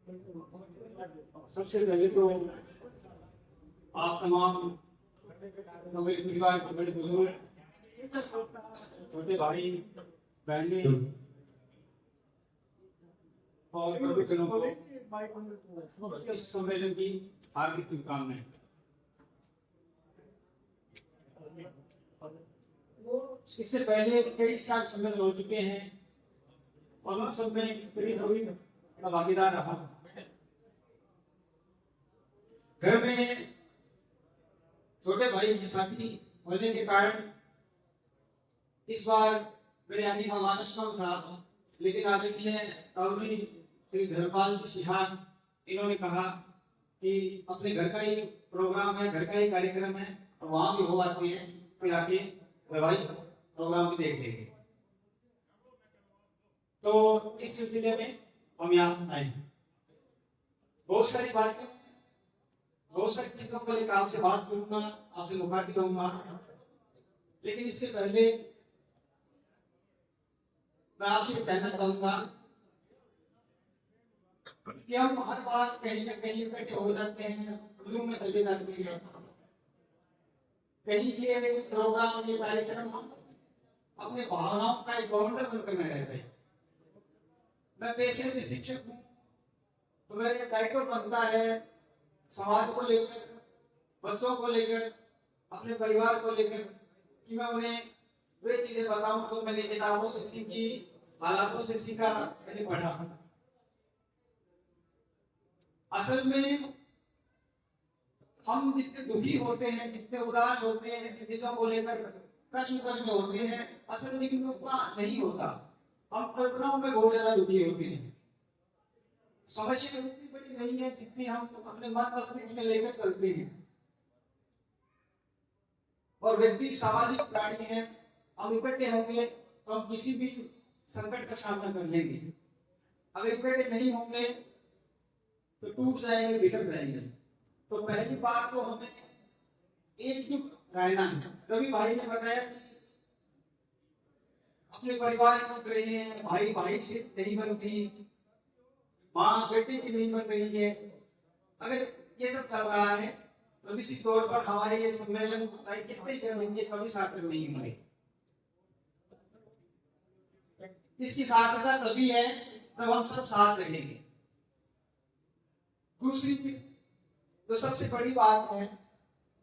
सबसे पहले तो आप तमाम मेरे परिवार के बड़े बुजुर्ग, छोटे भाई बहने और प्रवचनों को इस सम्मेलन की हार्दिक शुभकामनाएं। इससे पहले कई साल सम्मेलन हो चुके हैं और उन सब में करीब का भागीदार रहा। घर में छोटे भाई की शादी होने के कारण इस बार मेरे आने का मानस कम था, लेकिन आदरणीय ताऊजी श्री धर्मपाल जी सिहाग इन्होंने कहा कि अपने घर का ही प्रोग्राम है, घर का ही कार्यक्रम है और वहां भी हो आती है, फिर आके भाई प्रोग्राम भी देख लेंगे। तो इस सिलसिले में हम यहाँ आए। बहुत सारी बातें, बहुत सारी चीजों को लेकर आपसे बात करूंगा, आपसे मुखातिब करूंगा, लेकिन इससे पहले मैं आपसे कहना चाहूंगा कि हम हर बार कहीं ना कहीं इकट्ठे हो जाते हैं, रूम में चले जाते हैं, कहीं ये प्रोग्राम, ये कार्यक्रम अपने भावनाओं का एक बाउंडर बनकर में रहते हैं। मैं पेशे से शिक्षक हूँ, तो मेरा दायित्व बनता है समाज को लेकर, बच्चों को लेकर, अपने परिवार को लेकर कि मैं उन्हें वे चीजें बताऊं तो मैंने किताबों से सीखी, हालातों से सीखा, मैंने पढ़ा। असल में हम जितने दुखी होते हैं, जितने उदास होते हैं, जितनी चीजों को लेकर कष्ट में होते हैं, असल जिंदगी में उतना नहीं होता। हम कल्पनाओं में बहुत ज्यादा दुखी होते हैं। समस्या उतनी बड़ी नहीं है जितनी हम अपने मन मस्तिष्क में लेकर चलते हैं। और व्यक्ति सामाजिक प्राणी है, हम इकट्ठे होंगे तो हम किसी भी संकट का सामना कर लेंगे। अगर इकट्ठे नहीं होंगे तो टूट जाएंगे, बिखर जाएंगे। तो पहली बात तो हमें एकजुट रहना है। रवि भाई ने बताया कि अपने परिवार में रहे हैं, भाई भाई से नहीं बनती, माँ बेटे की नहीं बन रही है। अगर ये सब चल रहा है तो निश्चित तौर पर हमारे ये सम्मेलन चाहे कितने ही कर लीजिए कभी सार्थक नहीं होंगे। इसकी सार्थकता तभी है जब हम सब साथ रहेंगे। दूसरी जो सबसे बड़ी बात है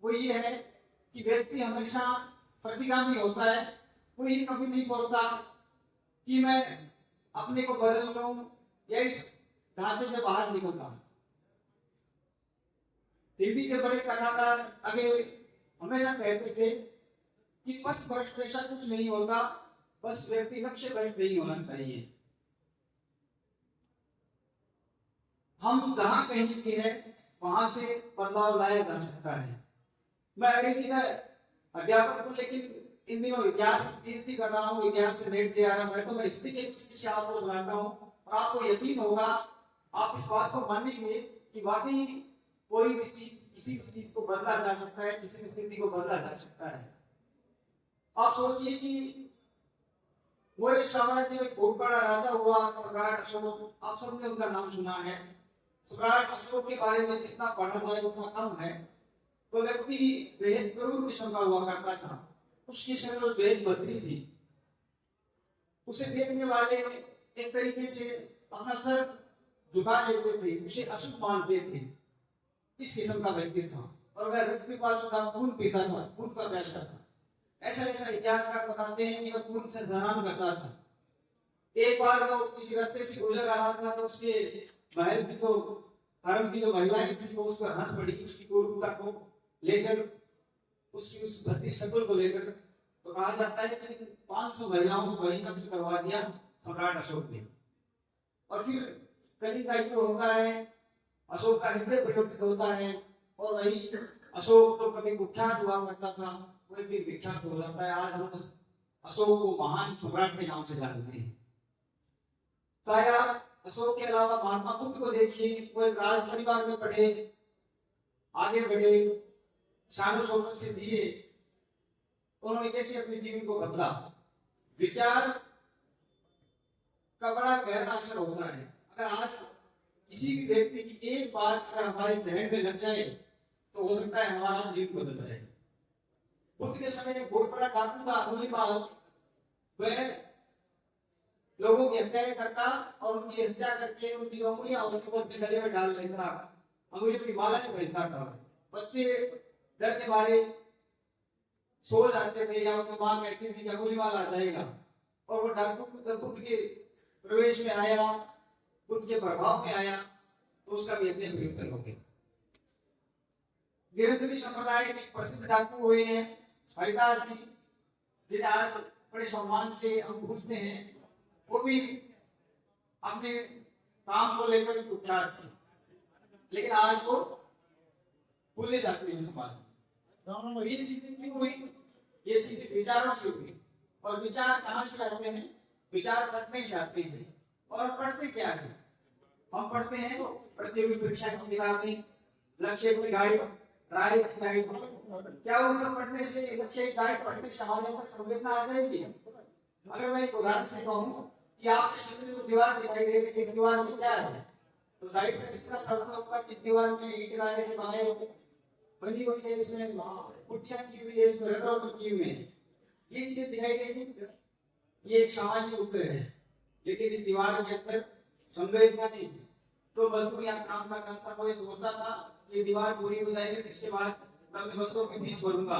वो ये है कि व्यक्ति हमेशा प्रतिगामी होता है। कोई कभी नहीं सोचता कि मैं अपने को बदल लूं या इस ढांचे से बाहर निकलता। हिंदी के बड़े कलाकार आगे हमेशा कहते थे कि पथ भ्रष्ट ऐसा कुछ नहीं होता, बस व्यक्ति लक्ष्य भ्रष्ट नहीं होना चाहिए। हम जहां कहीं भी है वहां से बदलाव लाया जा सकता है। मैं अंग्रेजी का अध्यापक हूँ, लेकिन इन दिनों इतिहास पीएचडी कर रहा हूँ, इतिहास से नेट जे आ रहा है, तो मैं हिस्ट्री के से आपको सुनाता हूँ और आपको यकीन होगा, आप इस बात को मानेंगे कि वाकई कोई भी चीज, किसी भी चीज को बदला जा सकता है, किसी भी स्थिति को बदला जा सकता है। आप सोचिए कि मौर्य साम्राज्य में बहुत बड़ा राजा हुआ सम्राट अशोक, आप सबने उनका नाम सुना है। सम्राट अशोक के बारे में जितना पढ़ा जाए उतना कम है। तो व्यक्ति बेहद क्रूर किस्म का हुआ करता था, उसकी शक्ल बेहद बदली थी। उसे देखने वाले एक तरीके से अपना सर झुका लेते थे, उसे अशुभ मानते थे। इस किस्म का व्यक्ति था और वह रक्त पिपासु का खून पीता था, खून का प्यासा था। ऐसा ऐसा इतिहासकार बताते हैं कि वह खून से जनान करता था। एक बार वो किसी रास्ते से गुजर रहा था तो उसके महल की जो हरम की जो महिलाएं थी वो उस पर हंस पड़ी, उसकी क्रूरता को लेकर, उसकी उस भद्दी शक्ल को लेकर। तो कहा जाता है कि 500 महिलाओं को वहीं कत्ल करवा दिया सम्राट अशोक ने। और फिर कलिंग का युद्ध होता है, अशोक का हृदय परिवर्तित होता है और वही अशोक तो कभी कुख्यात हुआ करता था, वो एक दिन विख्यात हो जाता है। आज हम उस अशोक को महान सम्राट के नाम से जानते हैं। चाहे आप अशोक के अलावा महात्मा बुद्ध को देखिए, वो एक राज परिवार में पढ़े, आगे बढ़े, शान शौकत से जिए। उन्होंने कैसे अपने जीवन को बदला। विचार का बड़ा गहरा असर होता है। अगर आज किसी भी व्यक्ति की एक बात अगर हमारे जहन में लग जाए तो हो सकता है हमारा जीवन बदल जाए। बुद्ध के समय एक बहुत बड़ा डाकू था अंगुलीमाल, वह लोगों की हत्या करता और उनकी हत्या करके उनकी उंगलियां उनको अपने गले में डाल लेता, अंगुलियों की माला में पहनता था। बच्चे डर के मारे सो जाते थे या उनकी मां कहती थी कि अंगुलीमाल आ जाएगा, और वो डाकू जब बुद्ध के प्रवेश में आया, बुद्ध के प्रभाव में आया, तो उसका भी अध्ययन परिवर्तन हो गया। गिरधरी संप्रदाय के प्रसिद्ध डाकू हुए हैं हरिदास जी, जिन्हें आज बड़े सम्मान से हम पूछते हैं। वो भी अपने काम को लेकर कुख्यात थे, लेकिन आज वो भूले जाते हैं समाज। और ये चीजें क्यों हुई? ये चीजें विचारों से हुई। और विचार कहाँ से आते हैं? विचार पढ़ने से आते हैं। और पढ़ते क्या है? हम पढ़ते हैं प्रतियोगी परीक्षा की किताबें, लक्ष्य की गाइड, राय की गाइड। क्या उन सब पढ़ने से, लक्ष्य की गाइड पढ़ने से हमारे अंदर संवेदना आ जाएगी? अगर मैं एक उदाहरण से कहूँ कि आपके सामने जो दीवार दिखाई दे रही है, दीवार में क्या है, तो जाहिर से इसका मतलब होगा कि दीवार में ईंट गाने से बनाए बनी हुई है, इसमें पुट्टियां की हुई है, इसमें रंग की हुई है, ये चीजें दिखाई देगी। ये एक सामान्य उत्तर है, लेकिन इस दीवार के अंदर संवेदना नहीं। तो मजदूर यहाँ काम कर रहा था, कोई सोचता था ये दीवार पूरी हो जाएगी, इसके बाद मैं अपने बच्चों की फीस भरूंगा,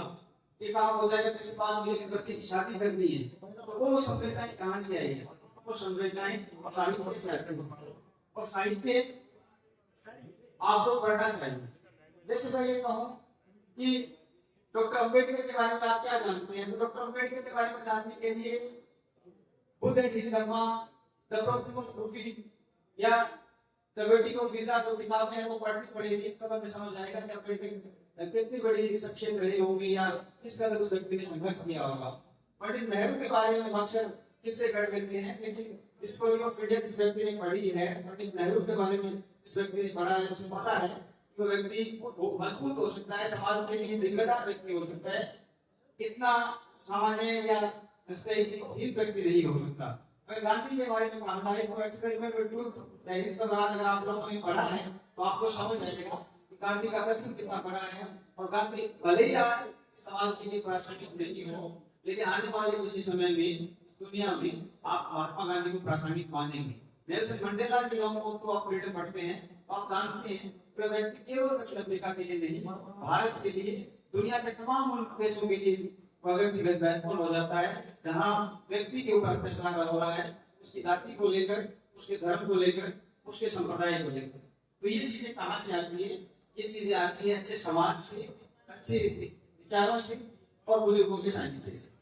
ये काम हो जाएगा, इसके बाद मुझे बच्चे की शादी करनी है। तो वो संवेदनाएं कहाँ से आई? वो संवेदनाएं साहित्य से आती है, और साहित्य आपको पढ़ना चाहिए। जैसे मैं ये कहूँ कि डॉक्टर अम्बेडकर के बारे में आप क्या जानते हैं, तो डॉक्टर अम्बेडकर के बारे में जानने के लिए Buddha and his dharma, the problem of Sufi या द वेटिंग ऑफ वीजा जो किताबें हैं वो पढ़नी पड़ेगी, तब हमें समझ आएगा कि अम्बेडकर कितनी बड़ी शख्सियत रही होंगी या किस कदर उस व्यक्ति ने संघर्ष किया होगा। पंडित नेहरू के बारे में अक्सर किससे कर देते हैं, लेकिन स्टोरी ऑफ इंडिया इस व्यक्ति ने पढ़ी है, पंडित नेहरू के बारे में इस व्यक्ति ने पढ़ा है, उसे पता है कि वो व्यक्ति मजबूत हो सकता है, समाज के लिए जिम्मेदार व्यक्ति हो सकता है, इतना सामान्य या हीन व्यक्ति नहीं हो सकता। अगर गांधी के बारे में पढ़ना है तो एक्सपेरिमेंट विद ट्रूथ या हिंद स्वराज अगर आप लोगों ने पढ़ा है तो आपको समझ आएगा कि गांधी का दर्शन कितना बड़ा है। और गांधी भले ही आज समाज के लिए प्रासंगिक नहीं हो, लेकिन आने वाले किसी समय में इस दुनिया में आप महात्मा गांधी को प्रासंगिक मानेंगे। नेल्सन मंडेला के लोगों को आप फ्रीडम पढ़ते हैं तो आप जानते हैं कि व्यक्ति केवल दक्षिण अफ्रीका के लिए नहीं, भारत के लिए, दुनिया के तमाम देशों के लिए व्यक्तिगत महत्वपूर्ण हो जाता है, जहाँ व्यक्ति के ऊपर अत्याचार हो रहा है, उसकी जाति को लेकर, उसके धर्म को लेकर, उसके संप्रदाय को लेकर। तो ये चीजें कहाँ से आती है? ये चीजें आती है अच्छे समाज से, अच्छे विचारों से और बुजुर्गों के सानिध्य से।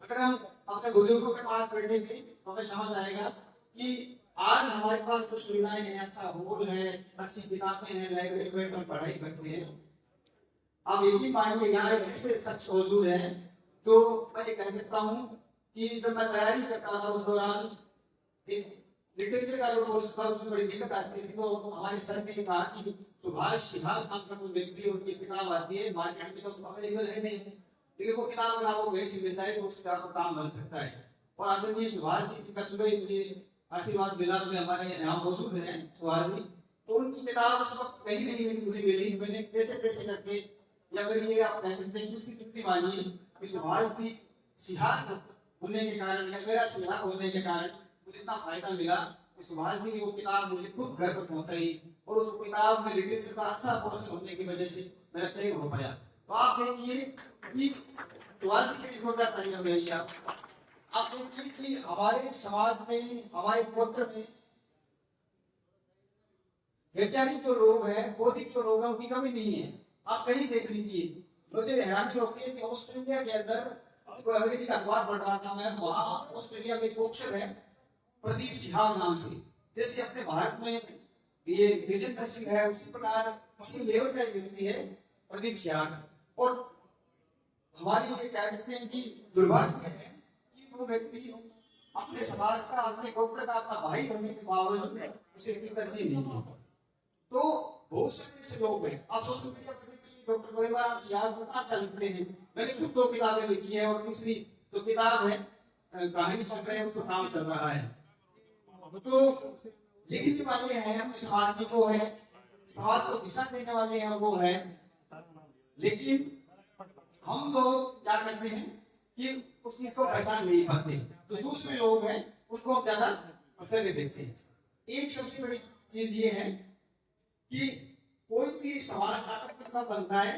अगर हम अपने बुजुर्गों के पास बैठेंगे तो हमें समझ आएगा कि आज हमारे पास जो सुविधाएं हैं, अच्छा हॉल है, अच्छी किताबें हैं, लाइब्रेरी में पढ़ाई करते हैं। आप यही मानिए यहाँ एक ऐसे शख्स मौजूद है तो मैं ये कह सकता हूँ कि जब मैं तैयारी करता था उस दौरान लिटरेचर का जो कोर्स था उसमें बड़ी दिक्कत आती थी। तो हमारे सर ने कहा कि सुभाष सिहाल नाम का कोई व्यक्ति, उनकी किताब आती है मार्केट में, तो अवेलेबल है नहीं, लेकिन वो किताब अगर आपको कहीं से मिल जाए तो उससे आपका काम बन सकता है। और आदरणीय सुभाष जी की कसबे मुझे आशीर्वाद मिला, में हमारे यहाँ मौजूद है सुभाष जी, तो उनकी किताब उस वक्त कहीं नहीं मुझे मिली। मैंने कैसे कैसे करके, या फिर ये आप कह सकते हैं किसकी चुप्पी मानिए कि सुभाष जी सिहाग होने के कारण या मेरा सिहाग होने के कारण मुझे इतना फायदा मिला कि सुभाष जी की वो किताब मुझे खुद घर पर पहुंचाई, और उस किताब में लिटरेचर का अच्छा पोर्शन होने की वजह से मेरा चयन हो पाया। तो आप देखिए कि सुभाष जी की छोटा तरीका में आप देखिए कि हमारे समाज में, हमारे गोत्र में वैचारिक जो लोग हैं, बौद्धिक जो लोग हैं, उनकी कमी नहीं है। आप कहीं देख लीजिए, मुझे हैरानी होती है कि ऑस्ट्रेलिया के अंदर कोई अंग्रेजी का अखबार पढ़ रहा था मैं, वहां ऑस्ट्रेलिया में एक ऑप्शन है प्रदीप सिहाग नाम से। जैसे अपने भारत में ये विजेंद्र सिंह है, उसी प्रकार उसी लेवल का व्यक्ति है प्रदीप सिहाग। और हमारे लिए कह सकते हैं कि दुर्भाग्य है कि वो व्यक्ति अपने समाज का, अपने गोत्र का, अपना भाई होने के बावजूद उसे इतनी तरजीह नहीं है। तो बहुत सारे ऐसे लोग हैं, आप सोशल मीडिया पर देखिए डॉक्टर गोरेबाल सिहाग बहुत अच्छा लिखते हैं। मैंने खुद 2 किताबें लिखी है और तीसरी जो किताब है कहानी चल रही है, उसका काम चल रहा है। तो लिखने वाले हैं, अपने समाज में वो है, समाज को दिशा देने वाले हैं वो है। लेकिन हम लोग क्या करते हैं कि उस चीज को पहचान नहीं पाते, तो दूसरे लोग हैं उसको हम ज्यादा पसंद देते हैं। एक सबसे बड़ी चीज ये है कि कोई भी समाज ताकतवर बनता है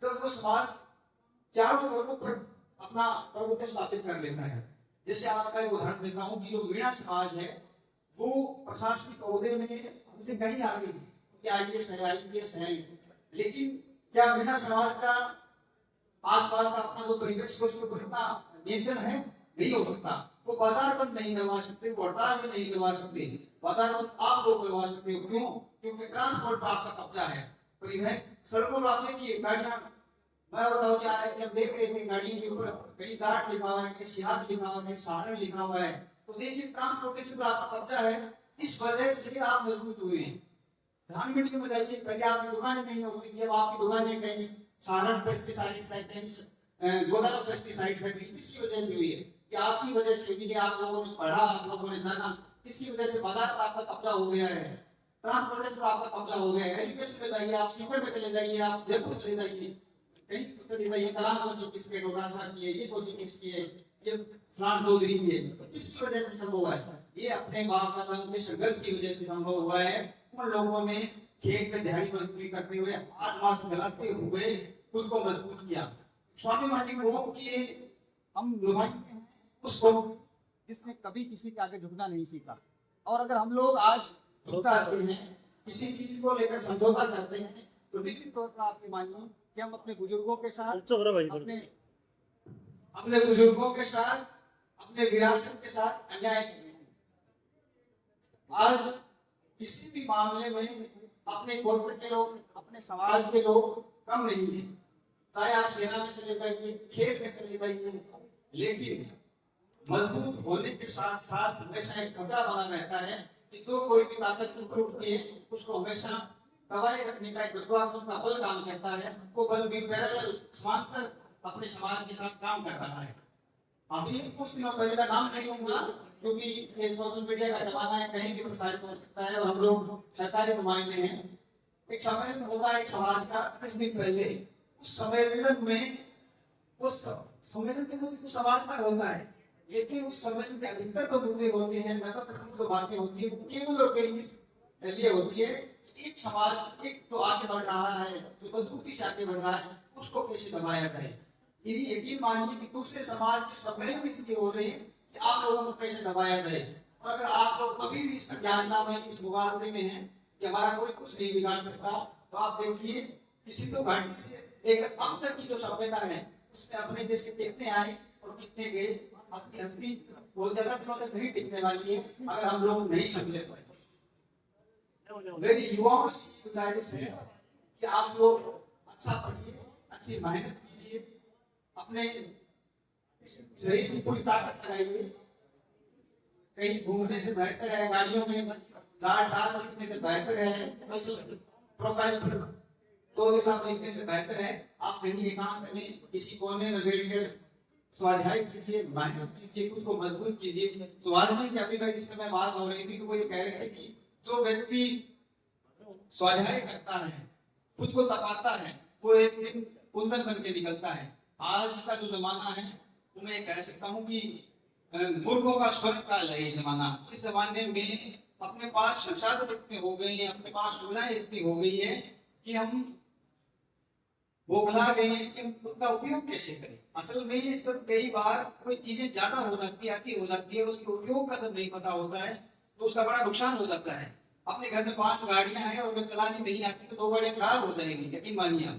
जब वो समाज चारों वर्गों पर अपना प्रभुत्व स्थापित कर लेता है। जैसे आपका एक उदाहरण देता हूँ कि जो मीणा समाज है वो प्रशासनिक ओहदे में हमसे कहीं आगे है, IAS है, IPS है, लेकिन क्या मीणा समाज का आसपास का अपना जो परिवेश है उसके ऊपर इतना नियंत्रण है? नहीं हो सकता। वो बाजार बंद नहीं करवा सकते, वो हड़ताल भी नहीं करवा सकते, बाजार बंद आप लोग करवा सकते हो। क्यों? क्योंकि ट्रांसपोर्ट पर आपका कब्जा है, परिवहन सड़कों पर आप देखिए गाड़ियां, मैं बताऊं क्या है, जब देख रहे थे गाड़ियों के ऊपर कहीं जाट लिखा हुआ है, कहीं सियात लिखा हुआ है, कहीं सहारण लिखा हुआ है, तो देखिए ट्रांसपोर्टेशन पर आपका कब्जा है। इस वजह से आप मजबूत हुए हैं। धान मंडी में जाइए, पहले आपकी दुकानें नहीं होती थी, अब आपकी दुकानें कहीं सहारण पेस्टिसाइड्स है, कहीं गोदावरी पेस्टिसाइड्स है। इसकी वजह से हुई है कि आपकी वजह से भी, आप लोगों ने पढ़ा, आप लोगों ने जाना, इसकी वजह से बाजार पर आपका कब्जा हो गया है, ट्रांसपोर्टेशन पर आपका कब्जा हो गया है। एजुकेशन में जाइए, आप सीकर में चले जाइए, आप जयपुर चले जाइए, कहीं चले जाइए, कलाम कोचिंग किसके, डोगरासा की है, ये कोचिंग किसकी है, ये फलान चौधरी की है। तो किसकी वजह से संभव हुआ है? ये अपने बाप दादा के संघर्ष की वजह से संभव हुआ है। उन लोगों ने खेत में दिहाड़ी मजदूरी करते हुए 8 मास गलाते हुए खुद को मजबूत किया। स्वाभिमानी वो कि हम उसको जिसने कभी किसी के आगे झुकना नहीं सीखा। और अगर हम लोग आज झुकते हैं, किसी चीज को लेकर समझौता करते हैं, तो निश्चित तौर पर आपकी मानिए कि हम अपने बुजुर्गों के साथ, अपने बुजुर्गों के साथ, अपने विरासत के साथ अन्याय कर रहे हैं। आज किसी भी मामले में अपने गोत्र के लोग, अपने समाज के लोग कम नहीं है। चाहे आप सेना में चले जाइए, खेत में चले जाइए, लेकिन मजबूत होने के साथ साथ हमेशा एक खतरा बना रहता है कि जो कोई भी ताकत ऊपर उठती है उसको हमेशा दबाए रखने का एक गुरुत्वाकर्षण का बल काम करता है। वो बल भी पैरेलल समांतर अपने समाज के साथ काम कर रहा है। अभी कुछ दिनों पहले का नाम नहीं लूंगा क्योंकि ये सोशल मीडिया का जमाना है, कहीं भी प्रसारित हो सकता है और हम लोग सरकारी नुमाइंदे हैं। एक सम्मेलन होता है एक समाज का कुछ दिन पहले, उस सम्मेलन में, उस सम्मेलन के कुछ समाज का होता है, लेकिन उस सम्मेलन के अधिकतर तो मुद्दे होते हैं, जो बातें होती है केवल और केवल लिए होती है एक समाज एक तो आगे बढ़ रहा है, जो मजबूती से आगे बढ़ रहा है, उसको कैसे दबाया जाए। यदि यकीन मानिए कि दूसरे समाज के सम्मेलन इसलिए हो रहे हैं कि आप लोगों को कैसे दबाया जाए। और अगर आप लोग कभी भी इस ज्ञानता में, इस मुकाबले में हैं कि हमारा कोई कुछ नहीं बिगाड़ सकता, तो आप देखिए कि सिंधु घाटी से एक अब तक की जो सभ्यता है उसमें अपने जैसे कितने आए और कितने गए, अपनी हस्ती बहुत ज्यादा दिनों तक नहीं टिकने वाली है अगर हम लोग नहीं समझे पाए। मेरी युवाओं से गुजारिश है कि आप लोग अच्छा पढ़िए, अच्छी मेहनत कीजिए, अपने शरीर की पूरी ताकत लगाइए। कहीं घूमने से बेहतर है, गाड़ियों में डाल लिखने से बेहतर है, प्रोफाइल पर तो के साथ लिखने से बेहतर है आप कहीं एकांत में किसी कोने में बैठकर स्वाध्याय कीजिए, मेहनत कीजिए, खुद को मजबूत कीजिए। स्वाध्याय से अभी इस समय बात हो रही थी तो वो ये कह रहे थे कि जो व्यक्ति स्वाध्याय करता है, खुद को तपाता है, वो एक दिन कुंदन बन के निकलता है। आज का जो जमाना है तो मैं कह सकता हूँ कि मूर्खों का स्वर्ग काल है ये जमाना। इस जमाने में अपने पास संसाधन इतने हो गए हैं, अपने पास सुविधाएं इतनी हो गई है कि हम बौखला गए हैं कि उसका उपयोग कैसे करें। असल में तो कई बार कोई चीजें ज्यादा हो जाती है, अति हो जाती है, उसके उपयोग का जब नहीं पता होता है तो उसका बड़ा नुकसान हो जाता है। अपने घर में 5 गाड़ियां हैं और चलानी नहीं आती तो 2 गाड़ियां खराब हो जाएंगी, यकीन मानिए।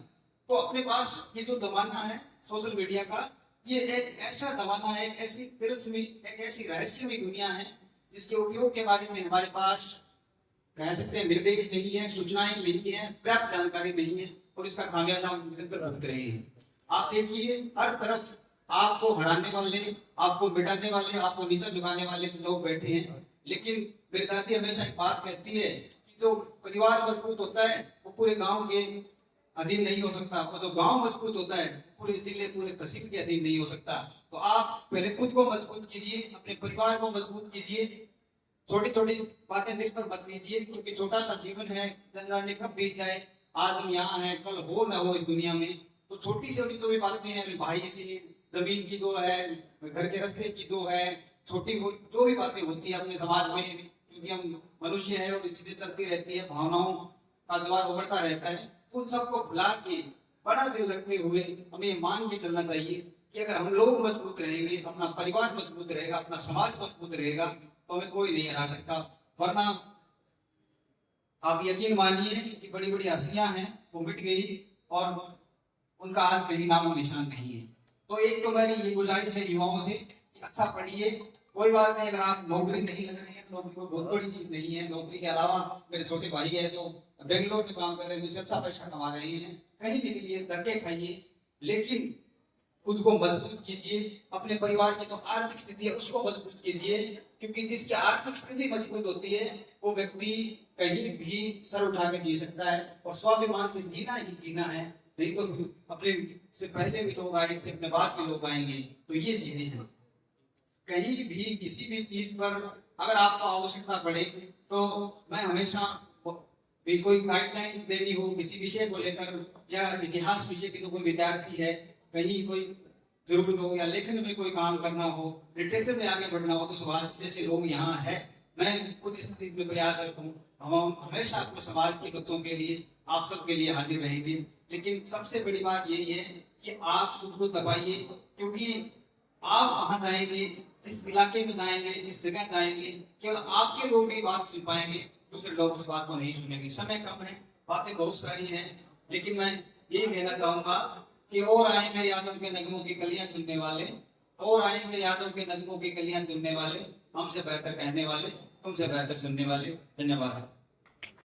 तो अपने पास ये जो जमाना है सोशल मीडिया का, ये एक ऐसा जमाना है, एक ऐसी तिरस्मी, एक ऐसी रहस्यमय दुनिया है जिसके उपयोग के बारे में हमारे पास कह सकते हैं निर्देश नहीं है, सूचनाएं नहीं है, पर्याप्त जानकारी नहीं है और इसका खामियाजा हम निरंतर भुगत रहे हैं। आप देखिए हर तरफ आपको हराने वाले, आपको मिटाने वाले, आपको नीचा झुकाने वाले लोग बैठे हैं। लेकिन मेरी दादी हमेशा एक बात कहती है कि जो परिवार मजबूत होता है वो पूरे गांव के अधीन नहीं हो सकता, और जो गांव मजबूत होता है पूरे जिले, पूरे तहसील के अधीन नहीं हो सकता। तो आप पहले खुद को मजबूत कीजिए, अपने परिवार को मजबूत कीजिए, छोटी छोटी बातें दिल पर मत लीजिए, क्योंकि छोटा सा जीवन है, न जाने कब बीत जाए। आज हम यहाँ हैं, कल हो न हो इस दुनिया में। तो छोटी छोटी जो भी बातें हैं, भाई सी, जमीन की दो है, घर के रास्ते की दो है, छोटी जो भी बातें होती है अपने समाज में, क्योंकि हम मनुष्य है और चीजें चलती रहती है, भावनाओं का द्वार उभरता रहता है। उन सबको भुला के बड़ा दिल रखते हुए हमें मान के चलना चाहिए कि अगर हम लोग मजबूत रहेंगे, अपना परिवार मजबूत रहेगा, अपना समाज मजबूत रहेगा, तो हमें कोई नहीं हरा सकता। वरना आप यकीन मानिए कि बड़ी बड़ी हस्तियां हैं वो मिट गई और उनका आज कहीं नामो निशान नहीं है। तो एक तो मेरी ये गुजारिश है युवाओं से कि अच्छा पढ़िए, कोई बात नहीं, अगर आप नौकरी नहीं लग रही है तो नौकरी कोई बहुत बड़ी चीज नहीं है। नौकरी के अलावा मेरे छोटे भाई है जो बेंगलोर में काम कर रहे हैं, उससे अच्छा पैसा कमा रहे हैं, कहीं भी के लिए धक्के खाइए, लेकिन खुद को मजबूत कीजिए, अपने परिवार की जो आर्थिक स्थिति है उसको मजबूत कीजिए, क्योंकि जिसकी आर्थिक स्थिति मजबूत होती है वो व्यक्ति कहीं भी सर उठा के जी सकता है, और स्वाभिमान से जीना ही जीना है। नहीं तो अपने से पहले भी लोग आए थे, अपने बाद भी लोग आएंगे। तो ये चीजें हैं, कहीं भी किसी भी चीज पर अगर आपको आवश्यकता पड़े तो मैं हमेशा भी कोई गाइडलाइन देनी हो किसी विषय को लेकर, या इतिहास विषय की तो कोई विद्यार्थी है, कहीं कोई जरूरत हो या लेखन में कोई काम करना हो, लिटरेचर में आगे बढ़ना हो, तो सुभाष जैसे लोग यहाँ है, मैं खुद इस चीज में प्रयासरत हूँ। हम हमेशा अपने समाज के बच्चों के लिए, आप सबके लिए हाजिर रहेंगे। लेकिन सबसे बड़ी बात यही है कि आप खुद को दबाइए, क्योंकि आप वहां जाएंगे, जिस इलाके में जाएंगे, जिस जगह जाएंगे, केवल आपके लोग ही बात सुन पाएंगे, दूसरे लोग उस बात को नहीं सुनेंगे। समय कम है, बातें बहुत सारी हैं, लेकिन मैं ये कहना चाहूंगा कि और आएंगे यादों के नगमों की कलियां चुनने वाले, और आएंगे यादों के नगमों की कलियां चुनने वाले, हमसे बेहतर कहने वाले, तुमसे बेहतर सुनने वाले। धन्यवाद।